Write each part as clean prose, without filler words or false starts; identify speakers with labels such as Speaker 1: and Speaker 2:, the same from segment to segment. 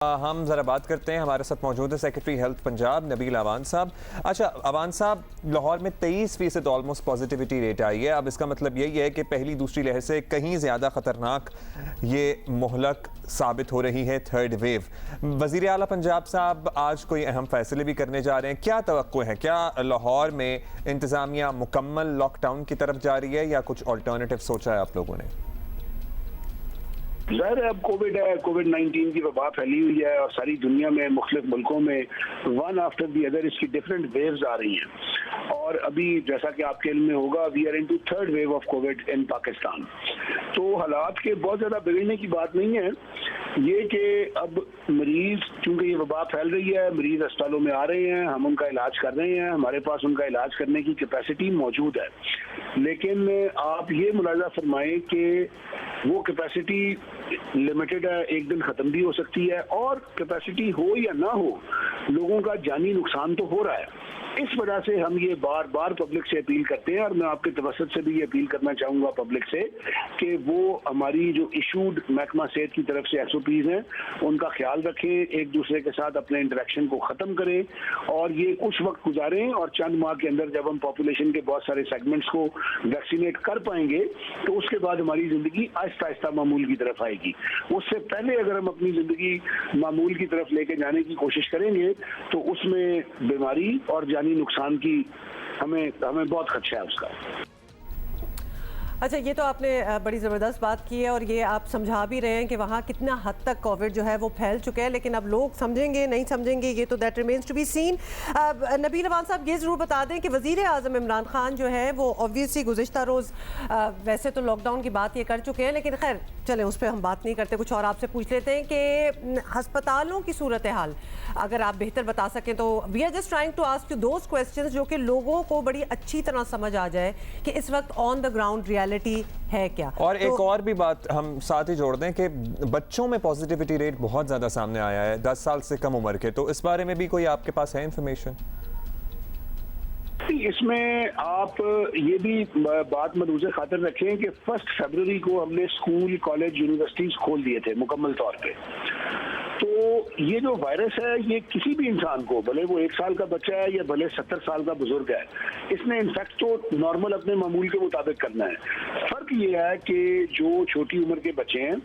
Speaker 1: हम ज़रा बात करते हैं। हमारे साथ मौजूद है सेक्रेटरी हेल्थ पंजाब नबील अवान साहब। अच्छा अवान साहब, लाहौर में 23% ऑलमोस्ट पॉजिटिविटी रेट आई है। अब इसका मतलब यही है कि पहली दूसरी लहर से कहीं ज़्यादा ख़तरनाक ये मोहलक साबित हो रही है थर्ड वेव। वज़ीर आला पंजाब साहब आज कोई अहम फैसले भी करने जा रहे हैं, क्या तवक्को है? क्या लाहौर में इंतज़ामिया मुकम्मल लॉकडाउन की तरफ जा रही है या कुछ ऑल्टरनेटिव सोचा है आप लोगों ने?
Speaker 2: ज़ाहिर है अब कोविड है, कोविड-19 की वबा फैली हुई है और सारी दुनिया में मुख्तलिफ मुल्कों में वन आफ्टर दी अदर इसकी डिफरेंट वेव्स आ रही हैं। और अभी जैसा कि आपके इल्म में होगा, we are into third wave of COVID in Pakistan. तो हालात के बहुत ज़्यादा बिगड़ने की बात नहीं है, ये कि अब मरीज़ चूँकि ये वबा फैल रही है, मरीज़ अस्पतालों में आ रहे हैं, हम उनका इलाज कर रहे हैं, हमारे पास उनका इलाज करने की कैपेसिटी मौजूद है। लेकिन आप ये मुलाज़ा फरमाएं कि वो कैपेसिटी लिमिटेड है, एक दिन ख़त्म भी हो सकती है, और कैपेसिटी हो या ना हो लोगों का जानी नुकसान तो हो रहा है। इस वजह से हम ये बार बार पब्लिक से अपील करते हैं, और मैं आपके तवसत से भी ये अपील करना चाहूँगा पब्लिक से कि वो हमारी जो इशूड महकमा सेहत की तरफ से SOPs हैं उनका ख्याल रखें, एक दूसरे के साथ अपने इंटरेक्शन को ख़त्म करें और ये कुछ वक्त गुजारें। और चंद माह के अंदर जब हम पॉपुलेशन के बहुत सारे सेगमेंट्स को वैक्सीनेट कर पाएंगे तो उसके बाद हमारी ज़िंदगी आहिस्ता आहिस्ता मामूल की तरफ आएगी। उससे पहले अगर हम अपनी ज़िंदगी मामूल की तरफ लेके जाने की कोशिश करेंगे तो उसमें बीमारी और जानी नुकसान की हमें बहुत खदशा है उसका।
Speaker 3: अच्छा, ये तो आपने बड़ी ज़बरदस्त बात की है और ये आप समझा भी रहे हैं कि वहाँ कितना हद तक कोविड जो है वो फैल चुका है, लेकिन अब लोग समझेंगे नहीं समझेंगे ये तो that remains to be seen. Nabeel Awan साहब, ये ज़रूर बता दें कि वज़ीर आज़म इमरान खान जो है वो ऑब्वियसली गुज़िश्ता रोज़ वैसे तो लॉकडाउन की बात ये कर चुके हैं, लेकिन खैर चलें उस पर हम बात नहीं करते, कुछ और आपसे पूछ लेते हैं कि हस्पतालों की सूरत हाल अगर आप बेहतर बता सकें तो। We are just trying to ask you those questions जो कि लोगों को बड़ी अच्छी तरह समझ आ जाए कि इस वक्त ऑन द ग्राउंड रियलिटी है क्या।
Speaker 1: और एक और भी बात हम साथ ही जोड़ दें कि बच्चों में पॉजिटिविटी रेट बहुत ज़्यादा सामने आया है 10 साल से कम उम्र के, तो इस बारे में भी कोई आपके पास है इंफॉर्मेशन?
Speaker 2: इसमें आप ये भी बात मदूज़े खातिर रखें कि 1 फरवरी को हमने स्कूल, कॉलेज, यूनिवर्सिटीज़ खोल दिए थे मुकम्मल तौर पे। तो ये जो वायरस है ये किसी भी इंसान को, भले वो 1 साल का बच्चा है या भले 70 साल का बुजुर्ग है, इसने इन्फेक्ट तो नॉर्मल अपने मामूल के मुताबिक करना है। फ़र्क ये है कि जो छोटी उम्र के बच्चे हैं,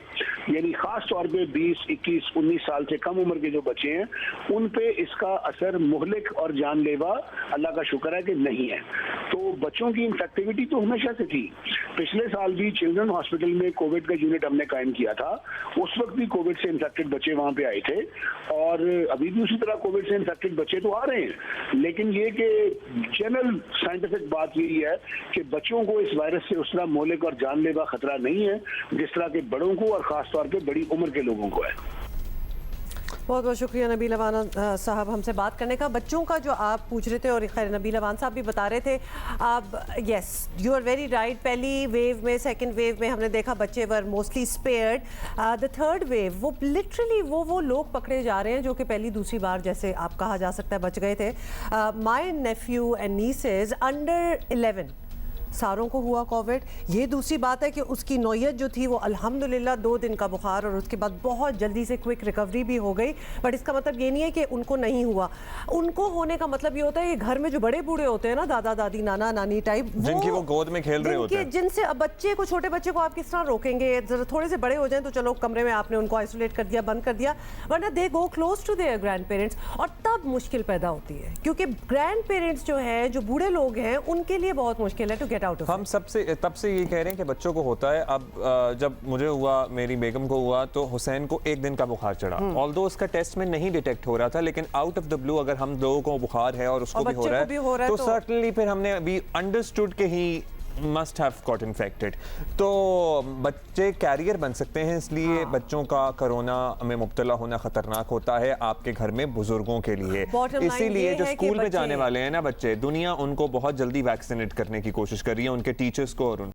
Speaker 2: यानी ख़ास तौर पे 20, 21, 19 साल से कम उम्र के जो बच्चे हैं, उन पे इसका असर मुहलिक और जानलेवा अल्लाह का शुक्र है कि नहीं है। तो बच्चों की इन्फेक्टिविटी तो हमेशा से थी। पिछले साल भी चिल्ड्रन हॉस्पिटल में कोविड का यूनिट हमने कायम किया था, उस वक्त भी कोविड से इन्फेक्टेड बच्चे वहाँ पे आए थे, और अभी भी उसी तरह कोविड से इन्फेक्टेड बच्चे तो आ रहे हैं। लेकिन ये कि जनरल साइंटिफिक बात यही है कि बच्चों को इस वायरस से उस तरह मोहलिक और जानलेवा खतरा नहीं है जिस तरह के बड़ों को और ख़ास तौर पे बड़ी उम्र के लोगों को है।
Speaker 3: बहुत बहुत शुक्रिया नबील अवान साहब हमसे बात करने का। बच्चों का जो आप पूछ रहे थे और खैर नबील अवान साहब भी बता रहे थे, आप yes you are very right. पहली वेव में, सेकंड वेव में हमने देखा बच्चे were mostly spared. The third wave वो लिटरली वो लोग पकड़े जा रहे हैं जो कि पहली दूसरी बार, जैसे आप कहा जा सकता है, बच गए थे। माई नेफ्यू एंड नीसेज अंडर 11 सारों को हुआ कोविड। ये दूसरी बात है कि उसकी नौयत जो थी वो अल्हम्दुलिल्लाह 2 दिन का बुखार और उसके बाद बहुत जल्दी से क्विक रिकवरी भी हो गई। बट इसका मतलब ये नहीं है कि उनको नहीं हुआ। उनको होने का मतलब ये होता है कि घर में जो बड़े बूढ़े होते हैं ना, दादा दादी, नाना नानी टाइप,
Speaker 1: जिनकी वो गोद में खेल रहे होते हैं,
Speaker 3: जिनसे अब बच्चे को, छोटे बच्चे को आप किस तरह रोकेंगे? जरा थोड़े से बड़े हो जाएं तो चलो कमरे में आपने उनको आइसोलेट कर दिया, बंद कर दिया, वरना they go close to their grandparents, और तब मुश्किल पैदा होती है क्योंकि ग्रैंड पेरेंट्स जो है, जो बूढ़े लोग हैं, उनके लिए बहुत मुश्किल है टू गेट आउट ऑफ।
Speaker 1: हम सबसे तब से ये कह रहे हैं कि बच्चों को होता है। अब जब मुझे हुआ, मेरी बेगम को हुआ, तो हुसैन को 1 दिन का बुखार चढ़ा। ऑल्दो उसका टेस्ट में नहीं डिटेक्ट हो रहा था, लेकिन आउट ऑफ द ब्लू अगर हम लोगों को बुखार है और उसको भी हो रहा है तो सर्टनली फिर हमने अभी अंडरस्टूड के he must have got infected. तो बच्चे कैरियर बन सकते हैं, इसलिए बच्चों का कोरोना में मुब्तला होना खतरनाक होता है आपके घर में बुजुर्गों के लिए। इसीलिए जो स्कूल में जाने वाले हैं ना बच्चे, दुनिया उनको बहुत जल्दी वैक्सीनेट करने की कोशिश कर रही है, उनके टीचर्स को और